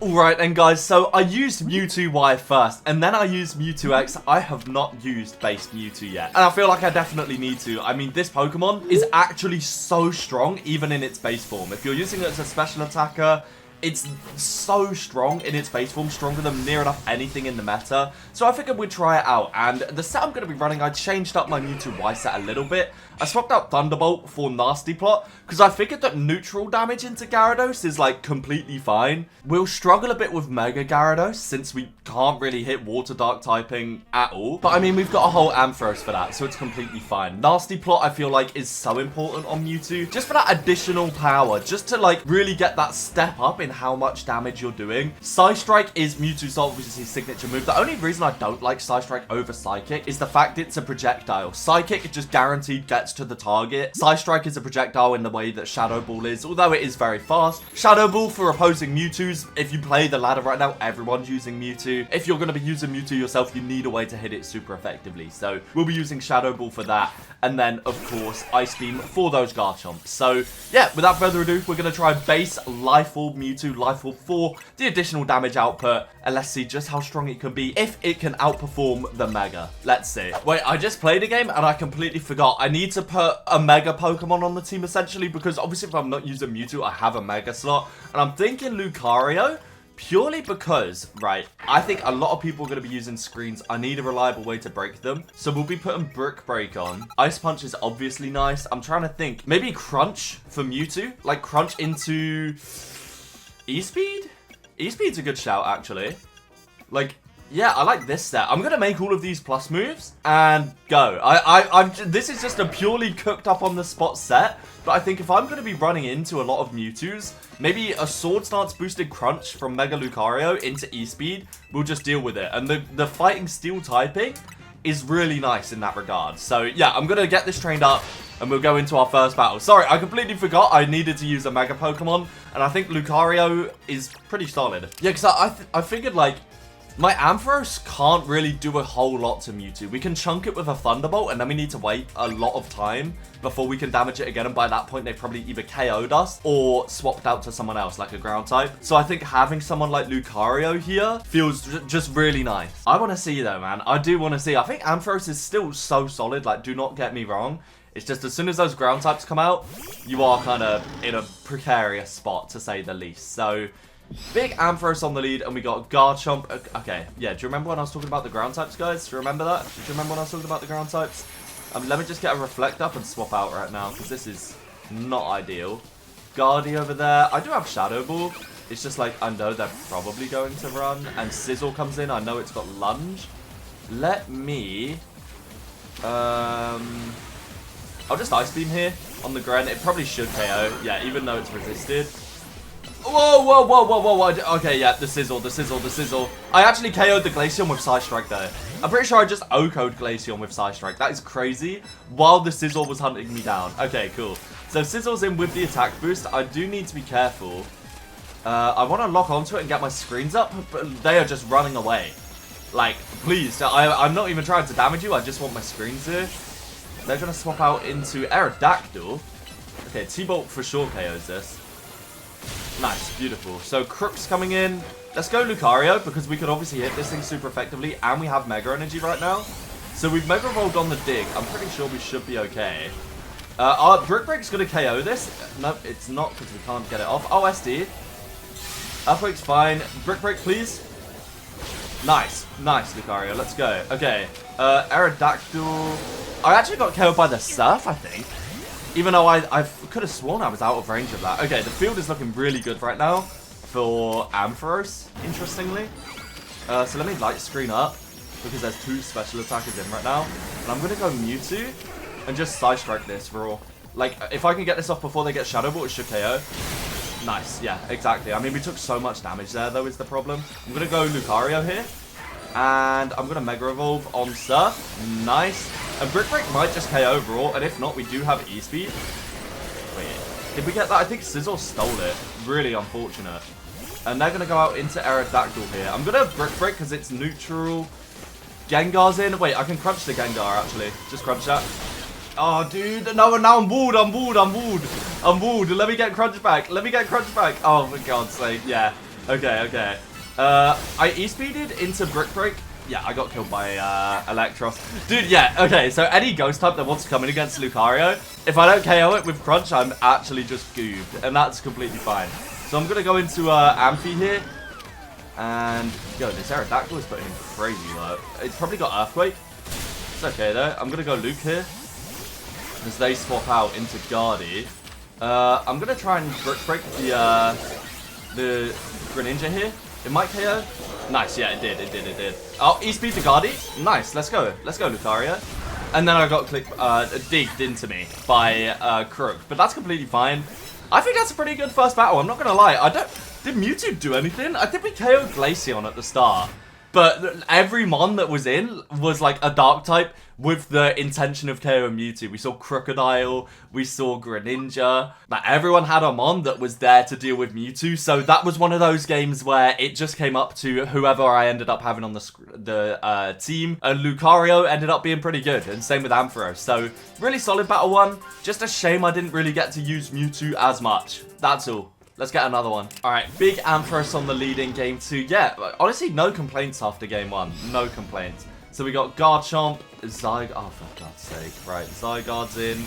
Alright then guys, so I used Mewtwo Y first, and then I used Mewtwo X. I have not used base Mewtwo yet, and I feel like I definitely need to. I mean, this Pokemon is actually so strong, even in its base form. If you're using it as a special attacker, it's so strong in its base form, stronger than near enough anything in the meta. So I figured we'd try it out, and the set I'm going to be running, I changed up my Mewtwo Y set a little bit. I swapped out Thunderbolt for Nasty Plot, because I figured that neutral damage into Gyarados is like completely fine. We'll struggle a bit with Mega Gyarados, since we can't really hit Water Dark typing at all. But I mean, we've got a whole Ampharos for that, so it's completely fine. Nasty Plot, I feel like, is so important on Mewtwo, just for that additional power, just to like really get that step up in how much damage you're doing. Psystrike is Mewtwo's obviously signature move. The only reason I don't like Psystrike over Psychic is the fact it's a projectile. Psychic just guaranteed gets to the target. Psystrike is a projectile in the way that Shadow Ball is, although it is very fast. Shadow Ball for opposing Mewtwo's. If you play the ladder right now, everyone's using Mewtwo. If you're going to be using Mewtwo yourself, you need a way to hit it super effectively. So we'll be using Shadow Ball for that. And then, of course, Ice Beam for those Garchomps. So, yeah, without further ado, we're going to try base Life Orb Mewtwo, Life Orb for the additional damage output. And let's see just how strong it can be if it can outperform the Mega. Let's see. Wait, I just played a game and I completely forgot. I need to put a Mega Pokemon on the team, essentially, because obviously if I'm not using Mewtwo, I have a Mega slot. And I'm thinking Lucario. Purely because, right, I think a lot of people are going to be using screens. I need a reliable way to break them. So we'll be putting Brick Break on. Ice Punch is obviously nice. I'm trying to think. Maybe Crunch for Mewtwo. Like Crunch into E-Speed? E-Speed's a good shout, actually. Like, yeah, I like this set. I'm going to make all of these plus moves and go. This is just a purely cooked up on the spot set. But I think if I'm going to be running into a lot of Mewtwo's, maybe a Sword Stance boosted Crunch from Mega Lucario into E-Speed, we'll just deal with it. And the Fighting Steel typing is really nice in that regard. So yeah, I'm going to get this trained up and we'll go into our first battle. Sorry, I completely forgot I needed to use a Mega Pokemon. And I think Lucario is pretty solid. Yeah, because I figured like, my Ampharos can't really do a whole lot to Mewtwo. We can chunk it with a Thunderbolt, and then we need to wait a lot of time before we can damage it again. And by that point, they probably either KO'd us or swapped out to someone else, like a ground type. So I think having someone like Lucario here feels just really nice. I want to see, though, man. I do want to see. I think Ampharos is still so solid. Like, do not get me wrong. It's just as soon as those ground types come out, you are kind of in a precarious spot, to say the least. So big Ampharos on the lead, and we got Garchomp. Okay, yeah, do you remember when I was talking about the ground types, guys? Do you remember that? Do you remember when I was talking about the ground types? Let me just get a Reflect up and swap out right now, because this is not ideal. Guardy over there. I do have Shadow Ball. It's just like, I know they're probably going to run, and Sizzle comes in. I know it's got Lunge. Let me I'll just Ice Beam here on the Gren. It probably should KO. Yeah, even though it's resisted. Whoa, whoa, whoa, whoa, whoa. Okay, yeah, the sizzle. I actually KO'd the Glaceon with Psystrike, though. I'm pretty sure I just OHKO'd Glaceon with Psystrike. That is crazy. While the Sizzle was hunting me down. Okay, cool. So Sizzle's in with the attack boost. I do need to be careful. I want to lock onto it and get my screens up, but they are just running away. Like, please. I'm not even trying to damage you. I just want my screens here. They're going to swap out into Aerodactyl. Okay, T-Bolt for sure KOs this. Nice, beautiful. So Crook's coming in. Let's go Lucario, because we could obviously hit this thing super effectively, and we have Mega Energy right now. So we've Mega Evolved on the dig. I'm pretty sure we should be okay. Our Brick Break's going to KO this. No, it's not, because we can't get it off. Oh, SD. Earthquake's fine. Brick Break, please. Nice. Nice, Lucario. Let's go. Okay. Aerodactyl. I actually got KO'd by the Surf, I think. Even though I could have sworn I was out of range of that. Okay, the field is looking really good right now for Ampharos, interestingly. So let me light screen up, because there's two special attackers in right now. And I'm going to go Mewtwo and just Psystrike this raw. Like, if I can get this off before they get Shadow Ball, it should KO. Nice, yeah, exactly. I mean, we took so much damage there, though, is the problem. I'm going to go Lucario here. And I'm going to Mega Evolve on Surf. Nice. And Brick Break might just KO overall. And if not, we do have E-Speed. Wait, did we get that? I think Sizzle stole it. Really unfortunate. And they're going to go out into Aerodactyl here. I'm going to Brick Break because it's neutral. Gengar's in. Wait, I can crunch the Gengar, actually. Just crunch that. Oh, dude. No, now I'm wooed. I'm wooed. Let me get crunch back. Oh, for God's sake. Yeah. Okay, okay. I E-speeded into Brick Break. Yeah, I got killed by Electros. Dude, yeah, okay, so any ghost type that wants to come in against Lucario, if I don't KO it with Crunch, I'm actually just goobed, and that's completely fine. So I'm going to go into Amphi here, and, yo, this Aerodactyl is putting in crazy work. It's probably got Earthquake. It's okay, though. I'm going to go Luke here, as they swap out into Guardy. I'm going to try and Brick Break the Greninja here. It might KO. Nice, yeah, it did. Oh, E-speed to Guardy. Nice, let's go, Lucario. And then I got digged into me by Crook, but that's completely fine. I think that's a pretty good first battle, I'm not gonna lie. Did Mewtwo do anything? I think we KO'd Glaceon at the start, but every Mon that was in was like a Dark type with the intention of KO'ing Mewtwo. We saw Crocodile, we saw Greninja. Like, everyone had a Mon that was there to deal with Mewtwo, so that was one of those games where it just came up to whoever I ended up having on the team. And Lucario ended up being pretty good, and same with Ampharos. So, really solid battle one. Just a shame I didn't really get to use Mewtwo as much. That's all. Let's get another one. All right, big Ampharos on the lead in game 2. Yeah, honestly, no complaints after game 1. No complaints. So we got Garchomp, Zygarde. Oh, for God's sake. Right, Zygarde's in.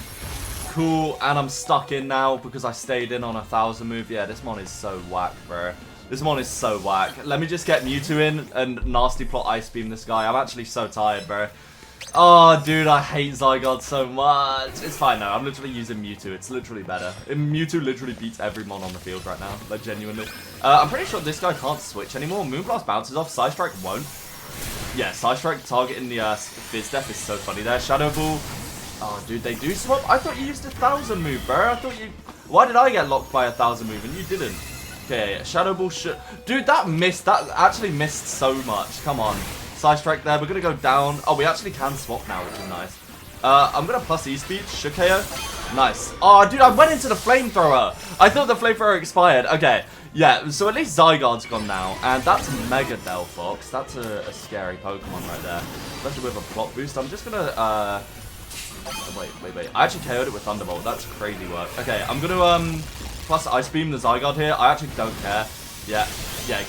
Cool, and I'm stuck in now because I stayed in on a 1000 move. Yeah, this Mon is so whack, bro. This Mon is so whack. Let me just get Mewtwo in and nasty plot Ice Beam this guy. I'm actually so tired, bro. Oh, dude, I hate Zygarde so much. It's fine, though. I'm literally using Mewtwo. It's literally better. Mewtwo literally beats every Mon on the field right now. Like, genuinely. I'm pretty sure this guy can't switch anymore. Moonblast bounces off. Psystrike won't. Yeah, Psystrike targeting the Fizz Death is so funny there. Shadow Ball. Oh, dude, they do swap? I thought you used a 1000 move, bro. I thought you... Why did I get locked by a 1000 move and you didn't? Okay, Shadow Ball should... Dude, that missed. That actually missed so much. Come on. Psystrike there. We're going to go down. Oh, we actually can swap now, which is nice. I'm going to plus E-speed. Should KO. Nice. Oh, dude, I went into the Flamethrower. I thought the Flamethrower expired. Okay. Yeah, so at least Zygarde's gone now, and that's Mega Delphox. That's a scary Pokemon right there, especially with a plot boost. I'm just gonna, wait. I actually KO'd it with Thunderbolt. That's crazy work. Okay, I'm gonna, plus Ice Beam the Zygarde here. I actually don't care. Yeah,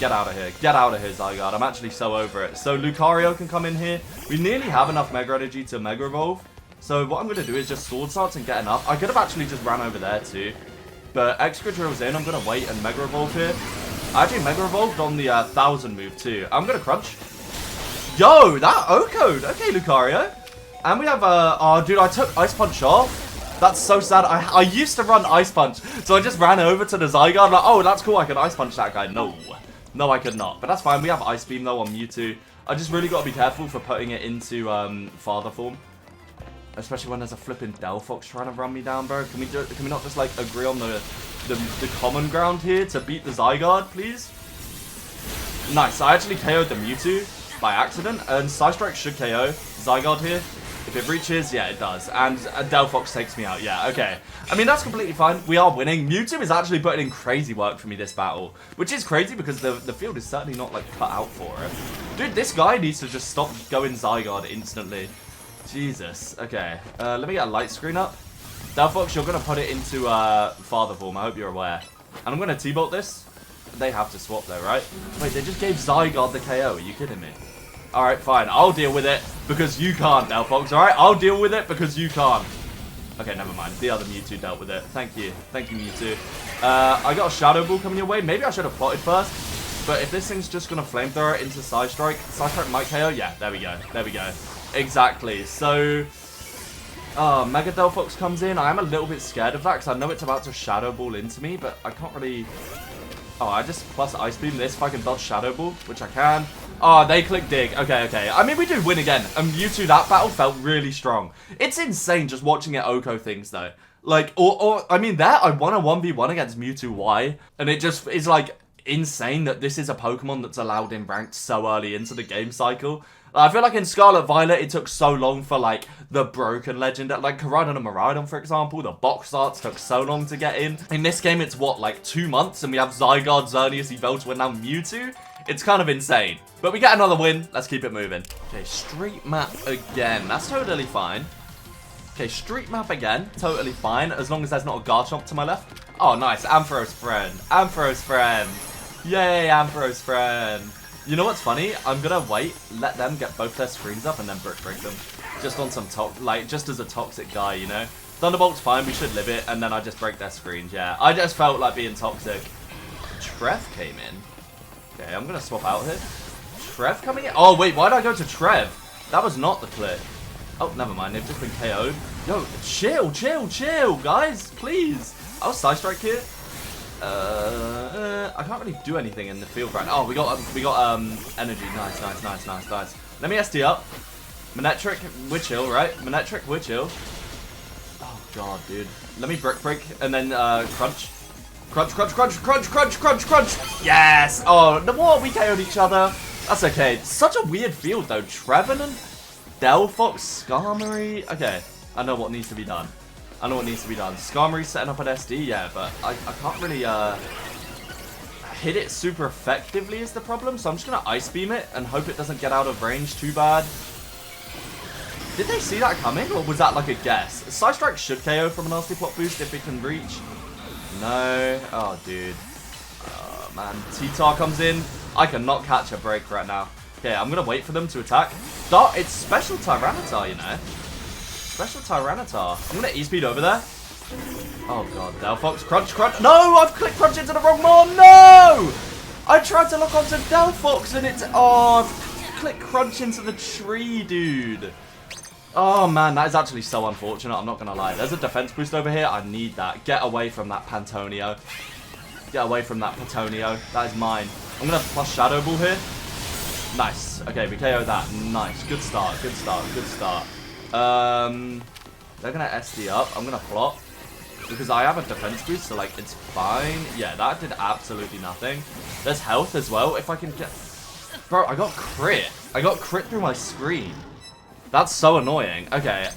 get out of here. Get out of here, Zygarde. I'm actually so over it. So Lucario can come in here. We nearly have enough Mega Energy to Mega Evolve. So what I'm gonna do is just Sword Starts and get enough. I could have actually just ran over there too. But Excadrill's in, I'm going to wait and Mega Evolve here. I actually Mega Evolved on the 1000 move too. I'm going to Crunch. Yo, that O-Code. Okay, Lucario. And we have, oh, dude, I took Ice Punch off. That's so sad. I used to run Ice Punch, so I just ran over to the Zygarde. Like, oh, that's cool, I can Ice Punch that guy. No, I could not. But that's fine. We have Ice Beam, though, on Mewtwo. I just really got to be careful for putting it into Father Form. Especially when there's a flipping Delphox trying to run me down, bro. Can we not just, like, agree on the common ground here to beat the Zygarde, please? Nice. I actually KO'd the Mewtwo by accident. And Psystrike should KO Zygarde here. If it reaches, yeah, it does. And Delphox takes me out. Yeah, okay. I mean, that's completely fine. We are winning. Mewtwo is actually putting in crazy work for me this battle. Which is crazy because the field is certainly not, like, cut out for it. Dude, this guy needs to just stop going Zygarde instantly. Jesus. Okay. Let me get a light screen up. Delphox, you're going to put it into Father Form. I hope you're aware. And I'm going to T-Bolt this. They have to swap though, right? Wait, they just gave Zygarde the KO. Are you kidding me? Alright, fine. I'll deal with it because you can't, Delphox. Alright, I'll deal with it because you can't. Okay, never mind. The other Mewtwo dealt with it. Thank you. Thank you, Mewtwo. I got a Shadow Ball coming your way. Maybe I should have plotted first. But if this thing's just going to Flamethrower into Psystrike, Psystrike might KO. Yeah, there we go. There we go. Exactly. So, Mega Delphox comes in. I am a little bit scared of that because I know it's about to Shadow Ball into me, but I can't really... Oh, I just plus Ice Beam this if I can dodge Shadow Ball, which I can. Oh, they click Dig. Okay. I mean, we do win again. And Mewtwo, that battle felt really strong. It's insane just watching it Oko things, though. Like, I mean, there, I won a 1v1 against Mewtwo Y, and it just is, like, insane that this is a Pokemon that's allowed in ranked so early into the game cycle. I feel like in Scarlet Violet, it took so long for, like, the broken legend. Like, Koraidon and Miraidon, for example, the box arts took so long to get in. In this game, it's, what, like 2 months? And we have Zygarde, Xerneas, Yveltal, and now Mewtwo? It's kind of insane. But we get another win. Let's keep it moving. Okay, street map again. That's totally fine. Okay, street map again. Totally fine. As long as there's not a Garchomp to my left. Oh, nice. Ampharos friend. Ampharos friend. Yay, Ampharos friend. You know what's funny? I'm gonna wait, let them get both their screens up, and then break them. Just on some just as a toxic guy, you know? Thunderbolt's fine, we should live it, and then I just break their screens, yeah. I just felt like being toxic. Trev came in. Okay, I'm gonna swap out here. Trev coming in? Oh, wait, why did I go to Trev? That was not the click. Oh, never mind, they've just been KO'd. Yo, chill, guys, please. I'll Psystrike here. I can't really do anything in the field right now. Oh, we got energy. Nice. Let me SD up. Manectric, we're chill, right? Manectric, we're chill. Oh god, dude. Let me break, and then crunch. Crunch. Yes! Oh, the more we KO'd each other. That's okay. It's such a weird field though. Trevenant, Delphox, Skarmory. Okay, I know what needs to be done. Skarmory setting up an SD, yeah, but I can't really hit it super effectively is the problem, so I'm just going to Ice Beam it and hope it doesn't get out of range too bad. Did they see that coming, or was that like a guess? Psystrike should KO from a nasty plot boost if it can reach. No. Oh, dude. Oh, man. T-Tar comes in. I cannot catch a break right now. Okay, I'm going to wait for them to attack. It's Special Tyranitar, you know. Special Tyranitar. I'm going to E-Speed over there. Oh, God. Delphox. Crunch. No! I've clicked Crunch into the wrong one. No! I tried to lock onto Delphox and it's... Oh, I've clicked Crunch into the tree, dude. Oh, man. That is actually so unfortunate. I'm not going to lie. There's a defense boost over here. I need that. Get away from that Pantonio. Get away from that Pantonio. That is mine. I'm going to plus Shadow Ball here. Nice. Okay, we KO that. Nice. Good start. They're gonna SD up. I'm gonna plot because I have a defense boost, so like it's fine. Yeah, that did absolutely nothing. There's health as well. If I can get, bro, I got crit. Through my screen. That's so annoying. Okay,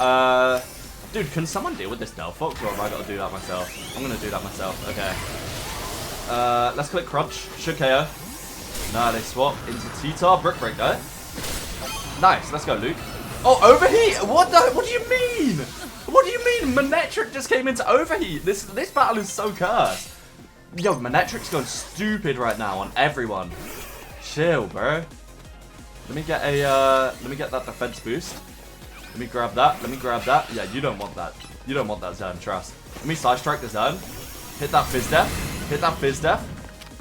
dude, can someone deal with this Delphox, or have I got to do that myself? I'm gonna do that myself. Okay. Let's click Crunch. Should KO. Nah, they swap into T-Tar. Brick Break though. Nice. Let's go, Luke. Oh, overheat! What do you mean? What do you mean? Manectric just came into overheat. This battle is so cursed. Yo, Manectric's going stupid right now on everyone. Chill, bro. Let me get that defense boost. Let me grab that. Yeah, you don't want that. You don't want that Zern, trust. Let me Psystrike the Zern. Hit that Fizz Def.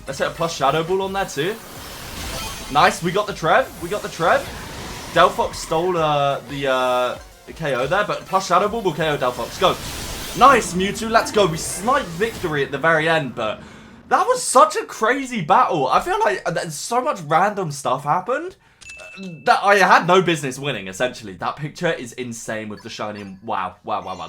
Let's hit a plus Shadow Ball on there too. Nice, we got the Trev. Delphox stole the KO there, but plus Shadow Ball will KO Delphox. Go. Nice, Mewtwo. Let's go. We sniped victory at the very end, but that was such a crazy battle. I feel like so much random stuff happened that I had no business winning, essentially. That picture is insane with the shiny. Wow.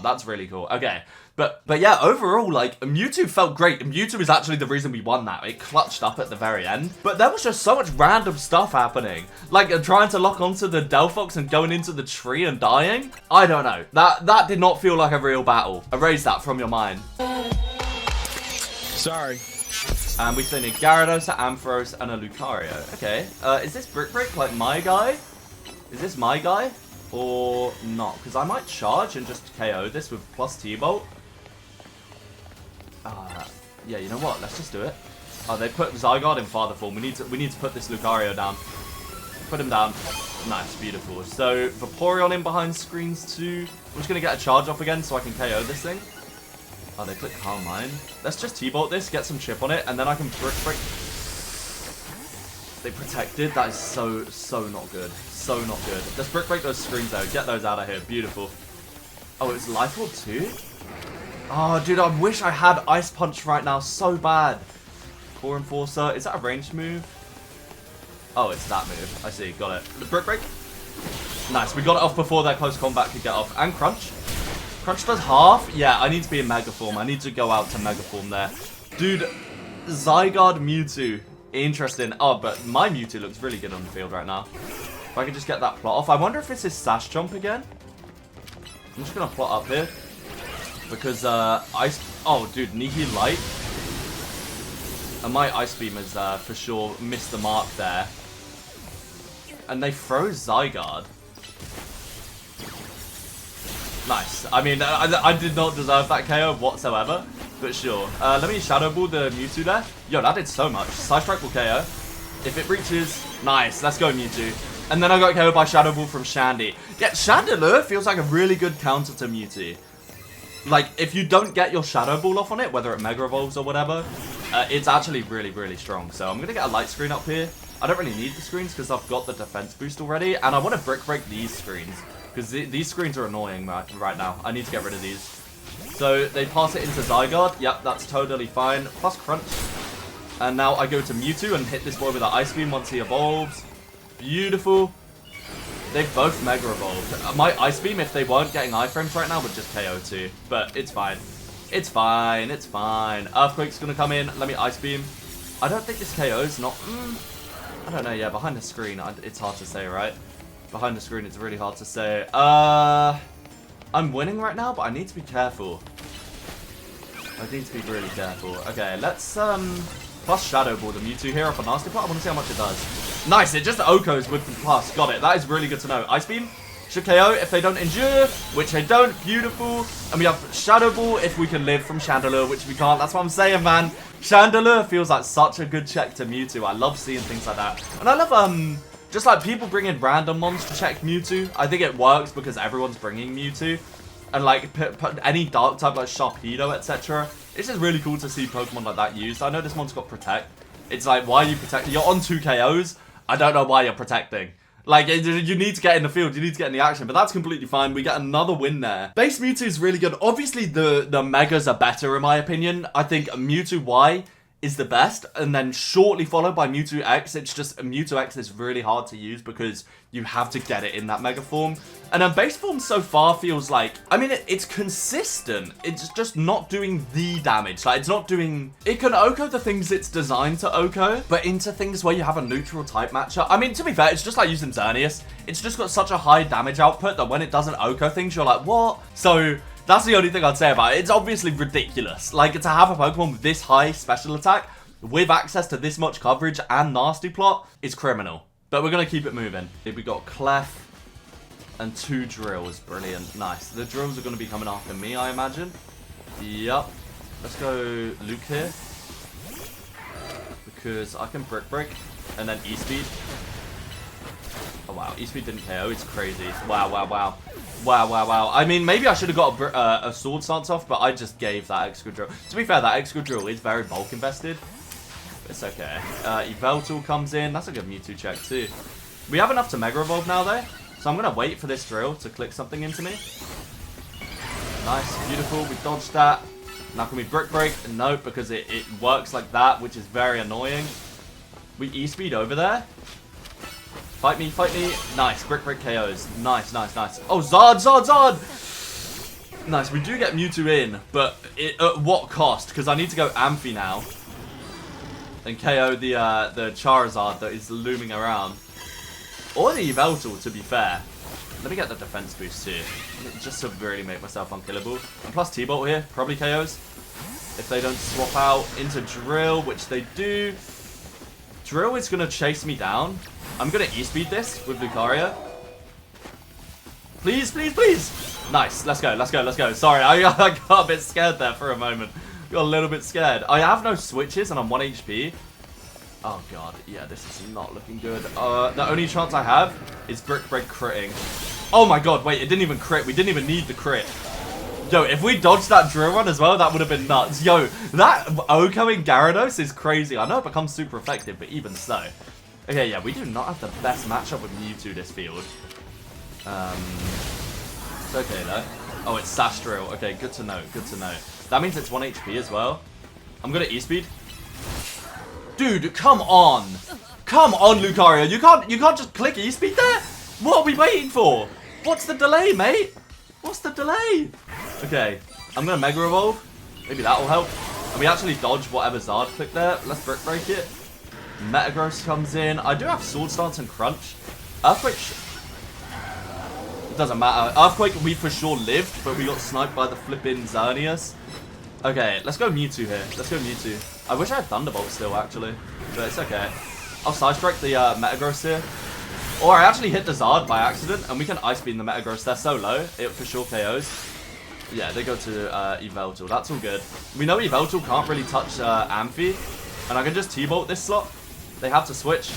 That's really cool. Okay. But yeah, overall, like, Mewtwo felt great. Mewtwo is actually the reason we won that. It clutched up at the very end. But there was just so much random stuff happening. Like, trying to lock onto the Delphox and going into the tree and dying. I don't know. That did not feel like a real battle. Erase that from your mind. Sorry. And we still need Gyarados, Ampharos, and a Lucario. Okay. Is this Brick Break like my guy? Is this my guy? Or not? Because I might charge and just KO this with plus T-Bolt. Yeah, you know what? Let's just do it. Oh, they put Zygarde in father form. We need to put this Lucario down. Put him down. Nice, beautiful. So Vaporeon in behind screens too. I'm just gonna get a charge off again so I can KO this thing. Oh, they click Calm Mind. Let's just T-Bolt this, get some chip on it, and then I can Brick Break. They protected. That is so not good. So not good. Let's Brick Break those screens though. Get those out of here. Beautiful. Oh, it's Life Orb too? Oh, dude, I wish I had Ice Punch right now so bad. Core Enforcer. Is that a ranged move? Oh, it's that move. I see. Got it. The Brick Break. Nice. We got it off before that close combat could get off. And Crunch. Crunch does half. Yeah, I need to be in Mega Form. I need to go out to Mega Form there. Dude, Zygarde Mewtwo. Interesting. Oh, but my Mewtwo looks really good on the field right now. If I could just get that plot off. I wonder if it's his Sash Jump again. I'm just going to plot up here. Because, oh, dude, Nihi Light. And my Ice Beam has, for sure, missed the mark there. And they froze Zygarde. Nice. I mean, I did not deserve that KO whatsoever. But sure. Let me Shadow Ball the Mewtwo there. Yo, that did so much. Psystrike will KO. If it reaches, nice. Let's go, Mewtwo. And then I got KO'd by Shadow Ball from Shandy. Yeah, Chandelure feels like a really good counter to Mewtwo. Like, if you don't get your Shadow Ball off on it, whether it Mega Evolves or whatever, it's actually really, really strong. So I'm going to get a light screen up here. I don't really need the screens because I've got the defense boost already. And I want to brick break these screens because these screens are annoying right now. I need to get rid of these. So they pass it into Zygarde. Yep, that's totally fine. Plus Crunch. And now I go to Mewtwo and hit this boy with an Ice Beam once he evolves. Beautiful. They've both Mega Evolved. My Ice Beam, if they weren't getting iframes right now, would just KO too. But it's fine. It's fine. It's fine. Earthquake's going to come in. Let me Ice Beam. I don't think this KO's not... I don't know. Yeah, behind the screen, it's hard to say, right? Behind the screen, it's really hard to say. I'm winning right now, but I need to be careful. I need to be really careful. Okay, let's... Plus Shadow Ball the Mewtwo here off a Nasty Plot. I want to see how much it does. Nice, it just OHKOs with the plus. Got it. That is really good to know. Ice Beam should KO if they don't endure, which they don't. Beautiful. And we have Shadow Ball if we can live from Chandelure, which we can't. That's what I'm saying, man. Chandelure feels like such a good check to Mewtwo. I love seeing things like that. And I love, just like people bring in random mons to check Mewtwo. I think it works because everyone's bringing Mewtwo. And like, put any dark type like Sharpedo, etc. It's just really cool to see Pokemon like that used. I know this one's got Protect. It's like, why are you protecting? You're on 2 KOs. I don't know why you're protecting. Like, you need to get in the field. You need to get in the action. But that's completely fine. We get another win there. Base Mewtwo is really good. Obviously, the Megas are better, in my opinion. I think Mewtwo Y is the best. And then shortly followed by Mewtwo X. It's just, Mewtwo X is really hard to use because you have to get it in that Mega form. And then base form so far feels like, I mean, it's consistent. It's just not doing the damage. Like, it's not doing, it can OHKO the things it's designed to OHKO, but into things where you have a neutral type matchup. I mean, to be fair, it's just like using Xerneas. It's just got such a high damage output that when it doesn't OHKO things, you're like, what? So that's the only thing I'd say about it. It's obviously ridiculous. Like, to have a Pokemon with this high special attack, with access to this much coverage and Nasty Plot, is criminal. But we're going to keep it moving. We got Clef and 2 drills. Brilliant. Nice. The drills are going to be coming after me, I imagine. Yup. Let's go Luke here. Because I can Brick Break and then E-Speed. Oh, wow. E-Speed didn't KO. It's crazy. Wow, wow, wow. Wow, wow, wow. I mean, maybe I should have got a Sword Stance off, but I just gave that Excadrill. To be fair, that Excadrill is very bulk invested. It's okay. Yveltal comes in. That's a good Mewtwo check too. We have enough to Mega Evolve now though. So I'm going to wait for this drill to click something into me. Nice. Beautiful. We dodged that. Now can we Brick Break? No, because it works like that, which is very annoying. We E-Speed over there. Fight me, fight me. Nice. Brick Break KOs. Nice, nice, nice. Oh, Zard, Zard, Zard! Nice. We do get Mewtwo in, but at what cost? Because I need to go Amphi now. And KO the Charizard that is looming around. Or the Yveltal, to be fair. Let me get the defense boost too. Just to really make myself unkillable. And plus T-Bolt here, probably KOs. If they don't swap out into Drill, which they do. Drill is going to chase me down. I'm going to E-Speed this with Lucario. Please, please, please. Nice. Let's go, let's go, let's go. Sorry, I got a bit scared there for a moment. Got a little bit scared. I have no switches and I'm 1 HP. Oh god, yeah, this is not looking good. The only chance I have is Brick Break critting. Oh my god, wait, it didn't even crit. We didn't even need the crit. Yo, if we dodged that drill run as well, that would have been nuts. Yo, that OHKOing Gyarados is crazy. I know it becomes super effective, but even so. Okay, yeah, we do not have the best matchup with Mewtwo this field. It's okay though. Oh, it's Sash Drill. Okay, good to know, good to know. That means it's 1 HP as well. I'm gonna E-Speed. Dude, come on. Come on, Lucario. You can't just click E-Speed there? What are we waiting for? What's the delay, mate? What's the delay? Okay, I'm gonna Mega Evolve. Maybe that'll help. And we actually dodge whatever Zard clicked there. Let's Brick Break it. Metagross comes in. I do have Sword Stance and Crunch. Earthquake... It doesn't matter. Earthquake, we for sure lived, but we got sniped by the flipping Xerneas. Okay, let's go Mewtwo here. Let's go Mewtwo. I wish I had Thunderbolt still, actually. But it's okay. I'll Psystrike the Metagross here. Or I actually hit the Zard by accident, and we can Ice Beam the Metagross. They're so low, it for sure KOs. Yeah, they go to Yveltal. That's all good. We know Yveltal can't really touch Amphi. And I can just T-Bolt this slot. They have to switch.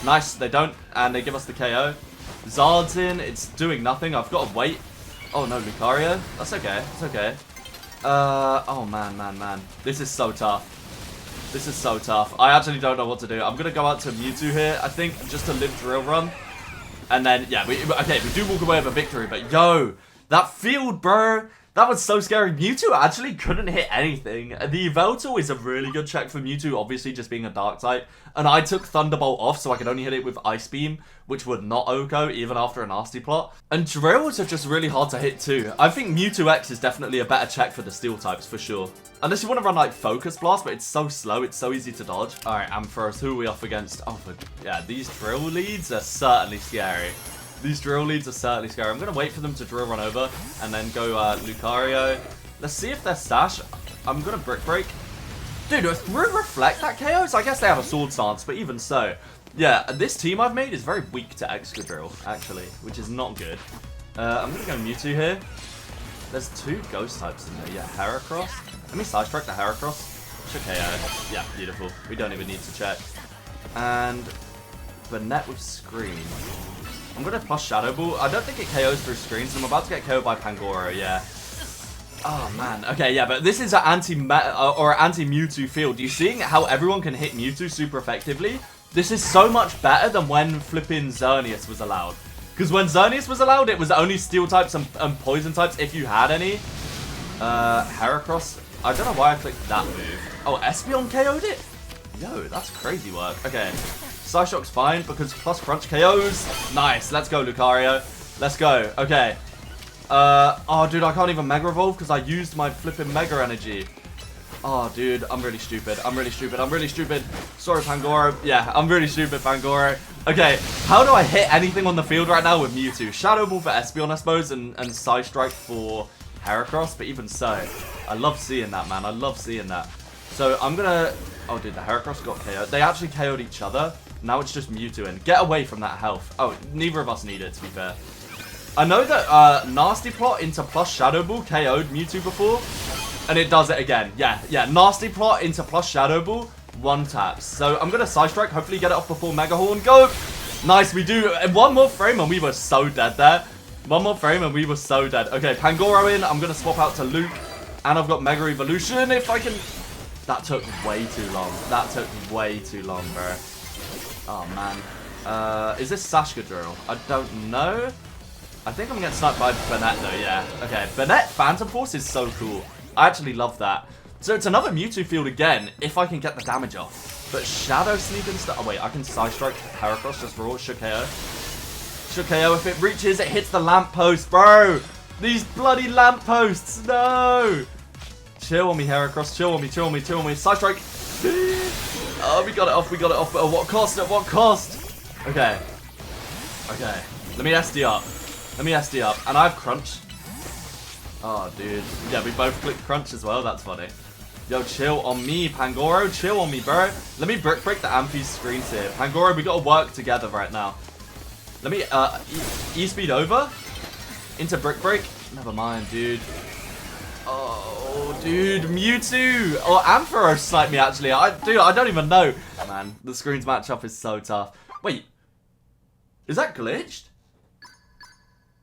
Nice, they don't. And they give us the KO. Zard's in. It's doing nothing. I've got to wait. Oh, no, Lucario. That's okay. It's okay. Oh, man. This is so tough. This is so tough. I actually don't know what to do. I'm going to go out to Mewtwo here, I think, just to live Drill Run. And then, yeah, we do walk away with a victory. But, yo, that field, bro. That was so scary. Mewtwo actually couldn't hit anything. The Yveltal is a really good check for Mewtwo, obviously just being a dark type. And I took Thunderbolt off so I could only hit it with Ice Beam, which would not OHKO even after a nasty plot. And drills are just really hard to hit too. I think Mewtwo X is definitely a better check for the steel types for sure. Unless you want to run like Focus Blast, but it's so slow, it's so easy to dodge. Alright, Ampharos, who are we off against? Oh, but yeah, these drill leads are certainly scary. These drill leads are certainly scary. I'm going to wait for them to drill run over and then go Lucario. Let's see if they're Sash. I'm going to Brick Break. Dude, through Reflect that KOs? I guess they have a Sword Stance, but even so. Yeah, this team I've made is very weak to Excadrill, actually, which is not good. I'm going to go Mewtwo here. There's two Ghost types in there. Yeah, Heracross. Let me Psystrike the Heracross. Should KO. Yeah, beautiful. We don't even need to check. And Banette with Screen. I'm going to plus Shadow Ball. I don't think it KOs through screens. I'm about to get KO'd by Pangoro, yeah. Oh, man. Okay, yeah, but this is an anti-Mewtwo field. You seeing how everyone can hit Mewtwo super effectively? This is so much better than when flipping Xerneas was allowed. Because when Xerneas was allowed, it was only Steel types and Poison types, if you had any. Heracross. I don't know why I clicked that move. Oh, Espeon KO'd it? Yo, that's crazy work. Okay. Psyshock's fine because plus crunch KOs. Nice. Let's go, Lucario. Let's go. Okay. Oh, dude, I can't even Mega Evolve because I used my flipping Mega Energy. Oh, dude, I'm really stupid. I'm really stupid. Sorry, Pangoro. Yeah, I'm really stupid, Pangoro. Okay, how do I hit anything on the field right now with Mewtwo? Shadow Ball for Espeon, I suppose, and Psystrike for Heracross, but even so, I love seeing that, man. I love seeing that. So I'm gonna... Oh, dude, the Heracross got KO'd. They actually KO'd each other. Now it's just Mewtwo in. Get away from that health. Oh, neither of us need it, to be fair. I know that Nasty Plot into plus Shadow Ball KO'd Mewtwo before. And it does it again. Yeah. Nasty Plot into plus Shadow Ball. One taps. So I'm going to Psystrike. Hopefully get it off before Mega Horn. Go! Nice, we do. One more frame and we were so dead there. One more frame and we were so dead. Okay, Pangoro in. I'm going to swap out to Luke. And I've got Mega Evolution if I can... That took way too long. That took way too long, bro. Oh, man. Is this Excadrill? I don't know. I think I'm getting sniped by Banette, though, yeah. Okay, Banette Phantom Force is so cool. I actually love that. So it's another Mewtwo field again, if I can get the damage off. But Shadow Sneak and stuff... Oh, wait, I can Psystrike Heracross just raw. Should KO. Should KO if it reaches. It hits the lamppost, bro. These bloody lampposts. No. Chill on me, Heracross. Chill on me. Psystrike. Oh, we got it off. But at what cost? Okay. Let me SD up. And I have Crunch. Oh, dude. Yeah, we both clicked Crunch as well. That's funny. Yo, chill on me, Pangoro. Chill on me, bro. Let me Brick Break the Amphi's screens here. Pangoro, we gotta work together right now. Let me, E-speed over. Into Brick Break. Never mind, dude. Oh, dude. Mewtwo. Oh, Ampharos sniped me, actually. Dude, I don't even know. Man, the screens matchup is so tough. Wait. Is that glitched?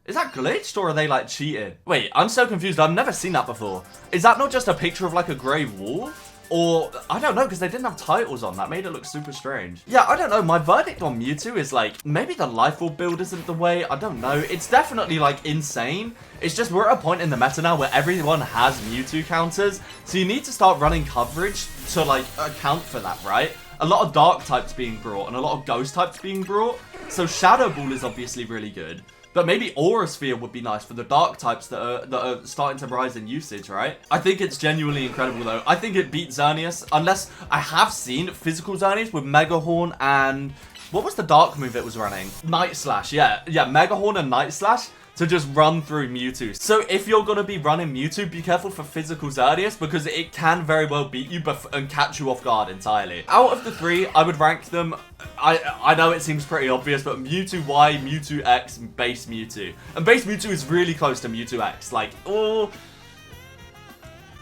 Is that glitched or are they like cheating? Wait, I'm so confused. I've never seen that before. Is that not just a picture of like a grey wall? Or, I don't know, because they didn't have titles on. That made it look super strange. Yeah, I don't know. My verdict on Mewtwo is like, maybe the Life Orb build isn't the way. I don't know. It's definitely like insane. It's just we're at a point in the meta now where everyone has Mewtwo counters. So you need to start running coverage to like account for that, right? A lot of Dark types being brought and a lot of Ghost types being brought. So Shadow Ball is obviously really good. But maybe Aura Sphere would be nice for the Dark types that are starting to rise in usage, right? I think it's genuinely incredible, though. I think it beats Xerneas, unless I have seen physical Xerneas with Mega Horn and... What was the Dark move it was running? Night Slash, yeah. Yeah, Mega Horn and Night Slash to just run through Mewtwo. So if you're going to be running Mewtwo, be careful for physical Xerneas because it can very well beat you and catch you off guard entirely. Out of the three, I would rank them... I know it seems pretty obvious, but Mewtwo Y, Mewtwo X, and Base Mewtwo. And Base Mewtwo is really close to Mewtwo X. Like, oh...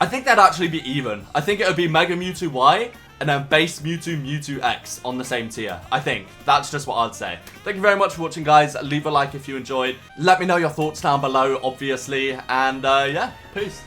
I think that'd actually be even. I think it would be Mega Mewtwo Y and then base Mewtwo, Mewtwo X on the same tier. I think. That's just what I'd say. Thank you very much for watching, guys. Leave a like if you enjoyed. Let me know your thoughts down below, obviously. And, yeah, peace.